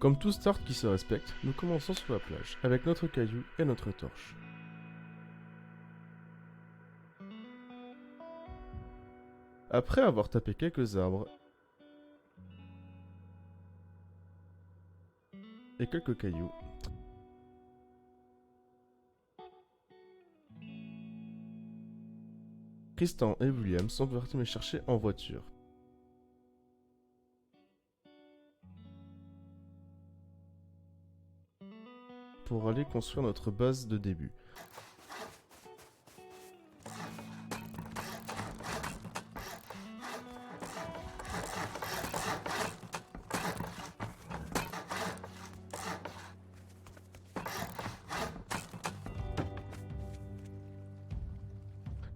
Comme tout start qui se respecte, nous commençons sur la plage, avec notre caillou et notre torche. Après avoir tapé quelques arbres et quelques cailloux, Tristan et William sont partis me chercher en voiture. Pour aller construire notre base de début.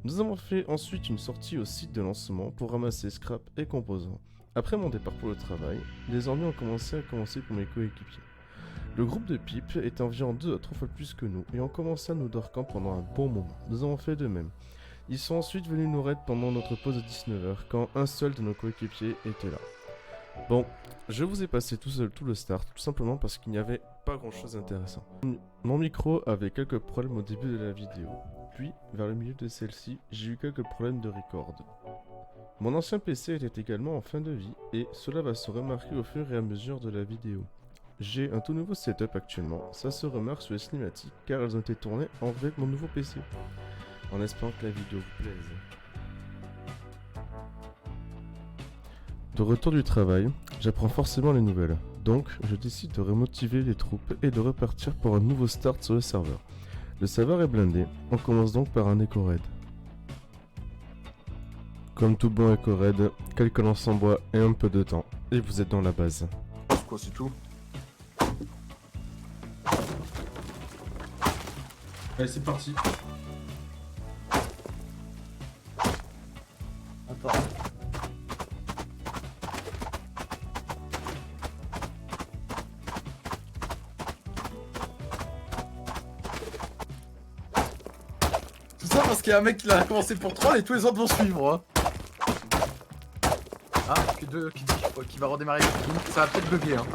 Nous avons fait ensuite une sortie au site de lancement pour ramasser scrap et composants. Après mon départ pour le travail, les ennuis ont commencé pour mes coéquipiers. Le groupe de Pipe est environ 2 à 3 fois plus que nous et ont commencé à nous door camp pendant un bon moment. Nous avons fait de même. Ils sont ensuite venus nous raid pendant notre pause de 19h quand un seul de nos coéquipiers était là. Bon, je vous ai passé tout seul tout le start, tout simplement parce qu'il n'y avait pas grand chose d'intéressant. Mon micro avait quelques problèmes au début de la vidéo, puis vers le milieu de celle-ci, j'ai eu quelques problèmes de record. Mon ancien PC était également en fin de vie et cela va se remarquer au fur et à mesure de la vidéo. J'ai un tout nouveau setup actuellement, ça se remarque sur les cinématiques car elles ont été tournées avec mon nouveau PC. En espérant que la vidéo vous plaise. De retour du travail, j'apprends forcément les nouvelles, donc je décide de remotiver les troupes et de repartir pour un nouveau start sur le serveur. Le serveur est blindé, on commence donc par un éco-raid. Comme tout bon éco-raid, quelques lances en bois et un peu de temps, et vous êtes dans la base. C'est quoi, c'est tout? Allez, c'est parti. Attends. Tout ça parce qu'il y a un mec qui a commencé pour troll et tous les autres vont suivre. Hein. Ah, Q2 qui dit qu'il va redémarrer Q2. Ça va peut-être bugger. Hein.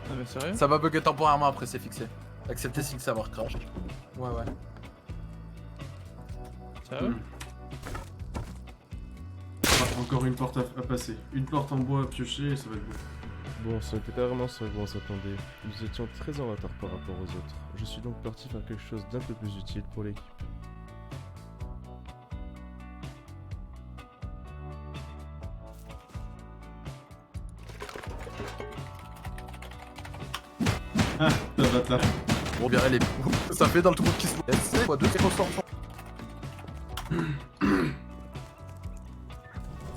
Ah mais sérieux? Ça va bugger temporairement après, c'est fixé. Acceptez si le serveur crash. Ouais, ouais. Sérieux? Ah, encore une porte à passer. Une porte en bois à piocher et ça va être bon. Bon, ce n'était pas vraiment ce à quoi on s'attendait. Nous étions très en retard par rapport aux autres. Je suis donc parti faire quelque chose d'un peu plus utile pour l'équipe. Ah, ta bâtard. Bon, bien, les ça fait dans le trou qui se laisse. Quoi, 2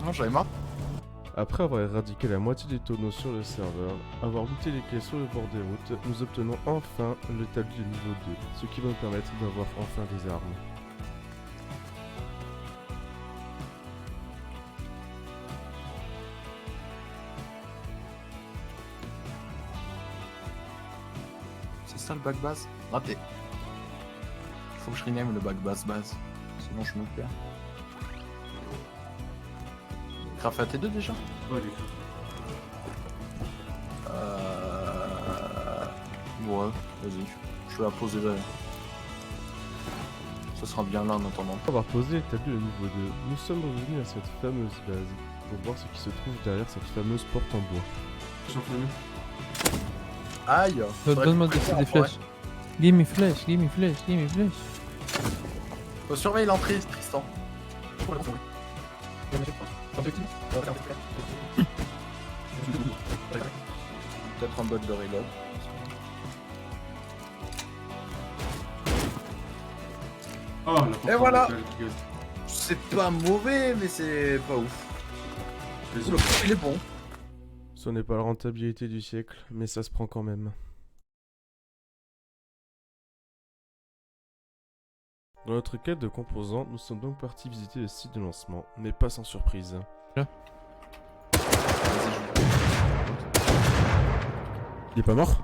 Non, j'avais marre. Après avoir éradiqué la moitié des tonneaux sur le serveur, avoir looté les quais sur le bord des routes, nous obtenons enfin l'établi de niveau 2, ce qui va nous permettre d'avoir enfin des armes. C'est ça le bac base? Raté. Faut que je rename le bac base. Sinon je me perds. Craft à T2 déjà? Ouais, les gars. Ouais, vas-y. Je vais la poser là. Ça sera bien là en attendant. Après avoir posé l'établi de niveau 2, nous sommes revenus à cette fameuse base, pour voir ce qui se trouve derrière cette fameuse porte en bois. Je suis en train de... Aïe! Donne-moi des flèches. Give me flash, give me flash, give me flash. Faut surveiller l'entrée, Tristan. Peut-être un bug de reload. Oh, la porte Et en voilà. métal qui gagne. C'est pas mauvais, mais c'est pas ouf. Vas-y. Oula, il est bon. Ce n'est pas la rentabilité du siècle, mais ça se prend quand même. Dans notre quête de composants, nous sommes donc partis visiter le site de lancement, mais pas sans surprise. Vas-y, Il est pas mort?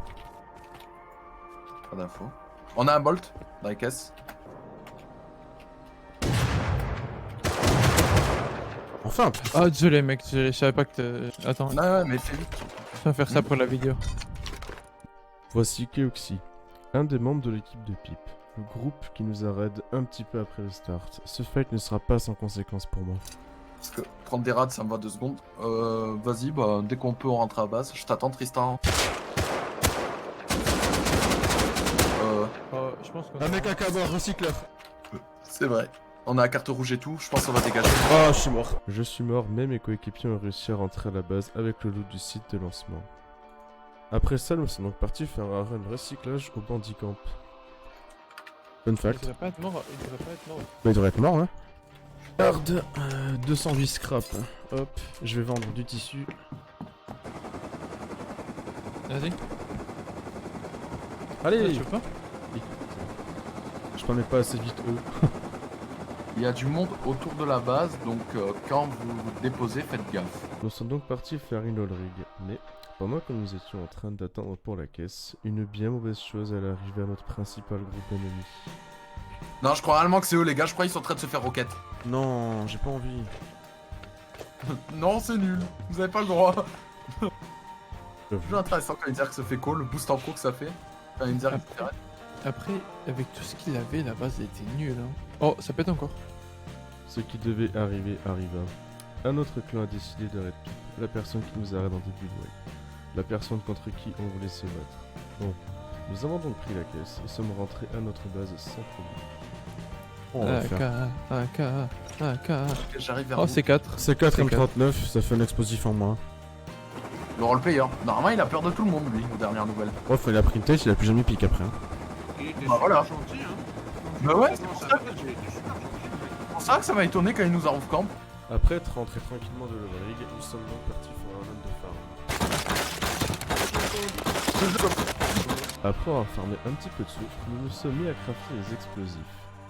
pas d'infos. On a un bolt dans les caisses. Enfin. Ah, désolé, mec, je savais pas que t'es. Attends, Ouais, mais fais vite. je vais faire ça pour la vidéo. Voici Keoxy, un des membres de l'équipe de Pipe. Le groupe qui nous a raid un petit peu après le start. Ce fight ne sera pas sans conséquence pour moi. Parce que prendre des rats, ça me va 2 secondes. Vas-y, bah, dès qu'on peut, on rentre à base. Je t'attends, Tristan. Oh, je pense qu'on. Un mec à caboire, recycleur. C'est vrai. On a la carte rouge et tout, je pense qu'on va dégager. Oh, je suis mort. Je suis mort, mais mes coéquipiers ont réussi à rentrer à la base avec le loot du site de lancement. Après ça, nous sommes donc partis faire un run recyclage au Bandit Camp. Fun Il fact. devrait pas être mort, il devrait pas être mort. Mais il devrait être mort, hein. Garde, 208 scrap. Hop, je vais vendre du tissu. Vas-y. Allez, Tu veux pas? je t'en ai pas assez vite haut. Il y a du monde autour de la base, donc quand vous déposez, faites gaffe. Nous sommes donc partis faire une all rig, mais pendant que nous étions en train d'attendre pour la caisse, une bien mauvaise chose allait arriver à notre principal groupe d'ennemis. Non, je crois réellement que c'est eux, les gars, je crois qu'ils sont en train de se faire roquette. Non, j'ai pas envie. Non, c'est nul, vous avez pas le droit. J'avoue. C'est intéressant quand Inzerk se fait call, le boost en pro que ça fait. Quand Inzerk se fait raid. Après, avec tout ce qu'il avait, la base était nulle. Hein. Oh, ça pète encore. Ce qui devait arriver arriva. Un autre clan a décidé de raid Pipe, la personne qui nous a raid en début de wave. La personne contre qui on voulait se battre. Bon, nous avons donc pris la caisse et sommes rentrés à notre base sans problème. On va faire. AK. J'arrive vers Oh, vous. c'est 4. C'est 4 C'est M39, ça fait un explosif en moins. Le roleplayer. Normalement, il a peur de tout le monde, lui, aux dernières nouvelles. Oh, faut la printer, il a plus jamais piqué après. Hein. Bah voilà. Gentil, hein. Bah ouais, Franchement, c'est ça pour ça. va, j'ai été super gentil. C'est pour ça que ça m'a étonné quand il nous a off camp. Après être rentré tranquillement de la rig, nous sommes donc partis faire un run de farm. Après avoir farmé un petit peu de soufre, nous nous sommes mis à crafter les explosifs.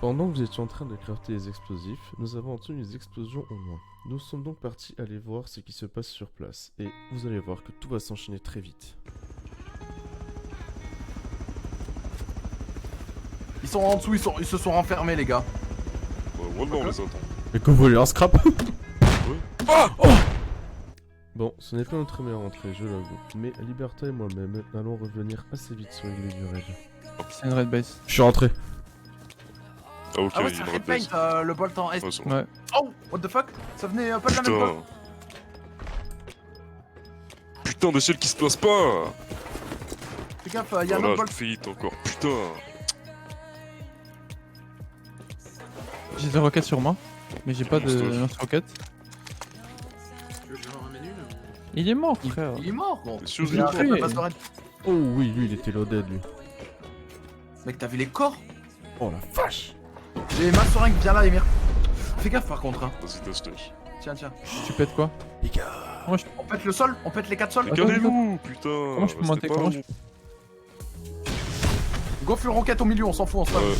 Pendant que nous étions en train de crafter les explosifs, nous avons entendu les explosions au loin. Nous sommes donc partis aller voir ce qui se passe sur place, et vous allez voir que tout va s'enchaîner très vite. Ils sont en dessous, ils se sont renfermés, les gars. Voilà, on les attend. Et que vous voulez un scrap Bon, ce n'est pas notre meilleure entrée, je l'avoue, mais Liberta et moi-même allons revenir assez vite sur les grilles du raid. C'est une red base. Je suis rentré. Ah ok, Ah ouais, il y c'est a une repaint, red base. le bolt en S. Ouais, c'est bon. Ouais. Oh, what the fuck? Ça venait pas de la même bolt. Putain, des shells qui se placent pas. Fais gaffe, il y a un Voilà, autre je bolt. fais hit encore. Putain. J'ai des roquettes sur moi, mais j'ai pas de Monsteuf. lance-roquette. Tu veux que je leur ramène une Il est mort, Il frère. est mort, gros. T'es sûr, Il a j'ai fait tué. la base de raid. Oh oui, lui il était loaded lui. Mec, t'as vu les corps? Oh la vache. J'ai ma seringue, viens là, Emir. Fais gaffe par contre, hein. Vas-y, tâche. Tiens, tiens. Tu pètes quoi? Les gars. On pète le sol, on pète les 4 sols. Mais Attends, calmez-vous, putain. Comment je peux restez monter, pas comment là. Gonfle le roquette au milieu, on s'en fout, on se tape. Ouais,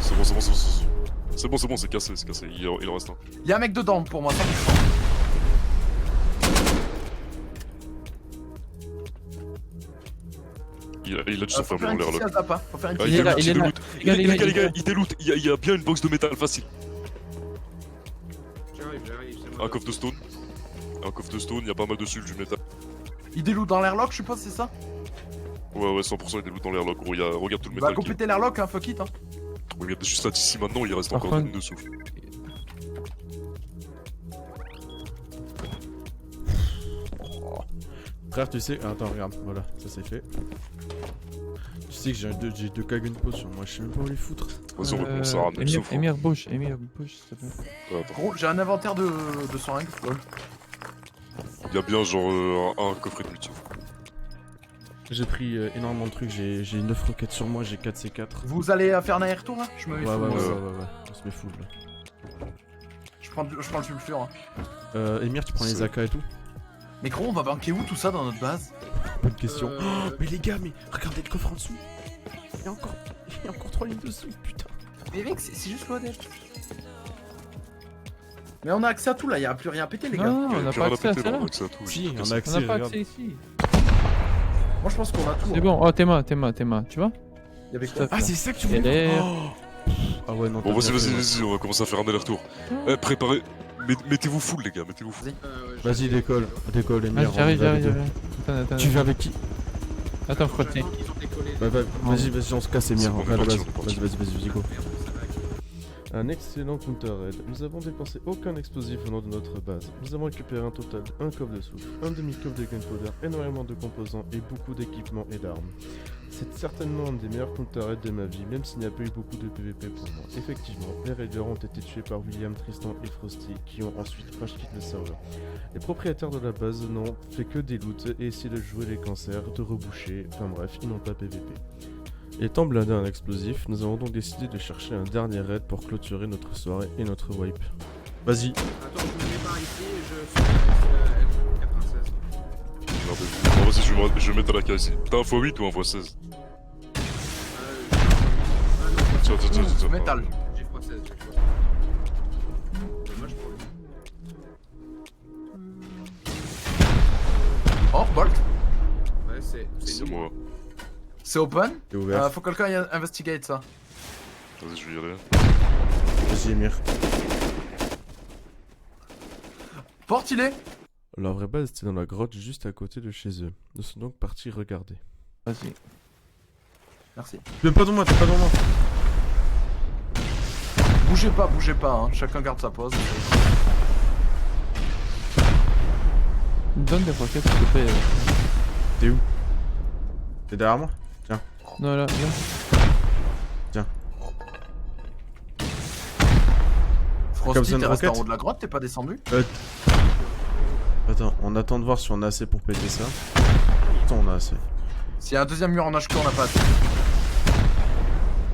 c'est bon, c'est bon, c'est bon. C'est bon, c'est cassé, c'est cassé. Il en reste un. Y'a un mec dedans pour moi, 100%. Il a dû se Faut faire faire en une l'air petite là. sieste à pas. Faut faire une Ah, petite Il est là, déloot, il est là. déloot. Les gars, les gars, Les gars, il déloot. Il y a bien une box de métal facile. J'arrive, c'est Un moi. coffre de stone. Un coffre de stone, il y a pas mal dessus du métal. Il déloot dans l'airlock, je suppose, c'est ça? Ouais, 100% il déloot dans l'airlock. Gros, regarde tout le Bah, métal. compléter l'airlock, hein, fuck it, hein. Regarde juste là d'ici maintenant, il reste Par encore contre- une de souffle. Frère, tu sais. Attends, regarde, voilà, ça c'est fait. Tu sais que j'ai deux Kagenpo sur moi, je sais même pas où les foutre. Vas-y, on va commencer à ramener le souffle. Emir bouge, s'il te plaît. Ouais, attends. Gros, j'ai un inventaire de seringues, lol. Il y a bien genre un coffret de multi. J'ai pris énormément de trucs, j'ai 9 roquettes sur moi, j'ai 4 C4. Vous allez faire un aller-retour là? Je me mets Ouais, full, ouais, moi. ouais, on se met full là. Je prends le sulfure. Hein. Emir, tu prends les C'est- AK et tout? Mais gros, on va banquer où tout ça dans notre base? Bonne question. Euh, Mais les gars, mais regardez le coffre en dessous. Il y a encore 3 lignes dessous, putain. Mais mec, c'est juste l'ODF. Mais on a accès à tout là, y'a plus rien à péter les gars. Non, on n'a pas accès à ça là. accès à tout. Si, on a On accès, n'a pas regarde. accès ici. Moi je pense qu'on a tout. C'est hein. bon, oh Théma, tu vois? Y'avait quoi? Stuff, là. ça que tu voulais dire. Ah ouais, non, Bon, t'as bien fait, ouais. vas-y, on va commencer à faire un aller-retour. Eh, préparez. Mettez-vous full, les gars, mettez-vous full. Vas-y, décolle, décolle, les Ah, meilleurs. j'arrive. Attends. Tu viens avec qui? Attends, frotté. Vas-y, on se casse, Emir. C'est bon, On va à la on est base. parti. Vas-y, go. Un excellent counter raid. Nous avons dépensé aucun explosif venant de notre base. Nous avons récupéré un total d'un coffre de souffle, un demi-coffre de gunpowder, énormément de composants et beaucoup d'équipements et d'armes. C'est certainement un des meilleurs counter raids de ma vie, même s'il n'y a pas eu beaucoup de PVP pour moi. Effectivement, les raiders ont été tués par William, Tristan et Frosty, qui ont ensuite crash quitté le serveur. Les propriétaires de la base n'ont fait que des loots et essayer de jouer les cancers, de reboucher, enfin bref, ils n'ont pas PVP. Étant blindé un explosif, nous avons donc décidé de chercher un dernier raid pour clôturer notre soirée et notre wipe. Vas-y. Attends, je me mets par ici et je fais F96. Regardez-vous. Bon, vas-y, je vais mettre à la case ici. T'as un x8 ou un x16? Tiens. Métal. J'ai x16, Dommage pour lui. Oh, Bolt. Ouais, c'est nous. moi. C'est open. T'es ouvert. Faut que quelqu'un investigate ça. Vas-y, je vais y aller. Vas-y, Emir. Porte, il est. Leur vraie base était dans la grotte juste à côté de chez eux. Nous sommes donc partis regarder. Vas-y. Merci. T'es pas dans moi. Bougez pas, hein. Chacun garde sa pose. Donne des roquettes, s'il te plaît. T'es où? T'es derrière moi? Non, là. Frosty, besoin de t'es resté en roquettes haut de la grotte, t'es pas descendu? Attends, on attend de voir si on a assez pour péter ça. Attends, on a assez. S'il y a un deuxième mur en HQ, on n'a pas assez.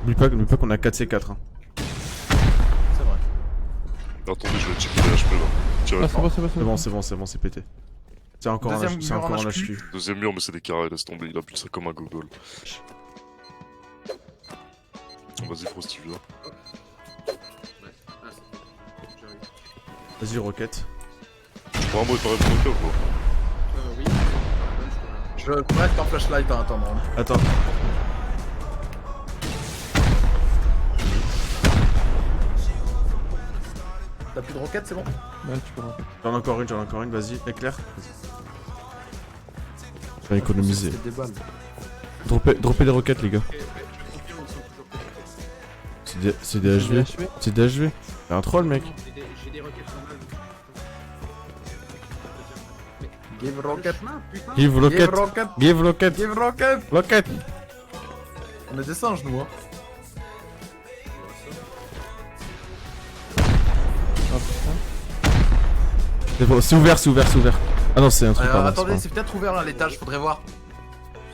N'oublie pas qu'on a 4C4. Hein. C'est vrai. Attendez, je vais checker les HP là. Tirez. Ah, c'est bon. C'est bon, c'est pété. C'est encore un Deuxième HQ. C'est mur en encore un HQ. HQ. Deuxième mur, mais c'est des carrés, laisse tomber. Il a plus ça comme un gogol. Vas-y, Frosty, viens. Ouais. Ah, c'est j'arrive. Vas-y, roquette. Tu prends un mot et pareil pour le ou quoi? Oui. Je reste en flashlight en attendant. Attends. T'as plus de roquettes, c'est bon? Ouais, tu peux rentrer. J'en ai encore une, vas-y, éclair. Je vais économiser. C'était des balles. Droppez des roquettes, les gars. Je confirme, ils sont toujours pétés. C'est des HV. C'est des HV. C'est un troll, mec. Non, j'ai des requêtes normales. Give Le rocket. chemin, putain. Give Give rocket. rocket. Give rocket. Give rocket. Rocket. On est des singes, nous, hein. Oh putain. C'est bon, c'est ouvert. Ah non, c'est un truc, pardon. Attendez, c'est peut-être ouvert là l'étage, faudrait voir.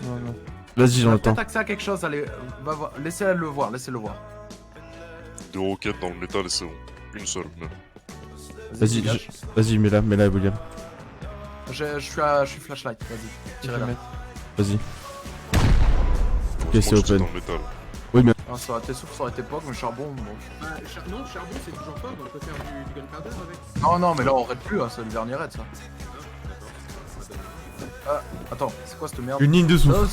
Non. Vas-y, j'en ai le temps. Peut-être accès à quelque chose, allez, va voir. Laissez-le voir. Deux roquettes dans le métal et c'est bon. Une seule, même. Vas-y, dégage. vas-y, mets-la, William. Je suis flashlight, vas-y. Je vais Tirez-la. mettre. Vas-y. Heureusement c'est que j'étais open. dans le métal. Ah, ça aurait été souffle, ça aurait été poc, mais charbon, bon. Non, charbon, c'est toujours pas. On peut faire du gunpowder avec. Non, mais là on raid plus, hein, c'est le dernier raid ça. Attends, c'est quoi cette merde? Une ligne de souffle. Dos.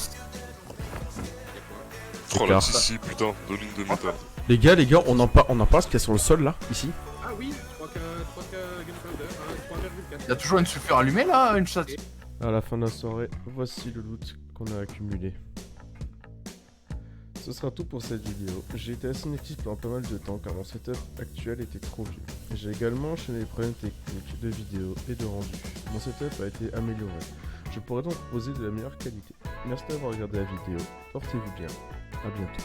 Oh la Car. ici, putain, deux lignes de métal. Les gars, on en parle ce qu'il y a sur le sol là, ici. Ah oui, 3K gunpowder, 3,4. Y'a toujours une sulfure allumée là, une chatte. À la fin de la soirée, voici le loot qu'on a accumulé. Ce sera tout pour cette vidéo. J'ai été assez inactif pendant pas mal de temps car mon setup actuel était trop vieux. J'ai également enchaîné les problèmes techniques de vidéo et de rendu. Mon setup a été amélioré. Je pourrais donc proposer de la meilleure qualité. Merci d'avoir regardé la vidéo. Portez-vous bien. À bientôt.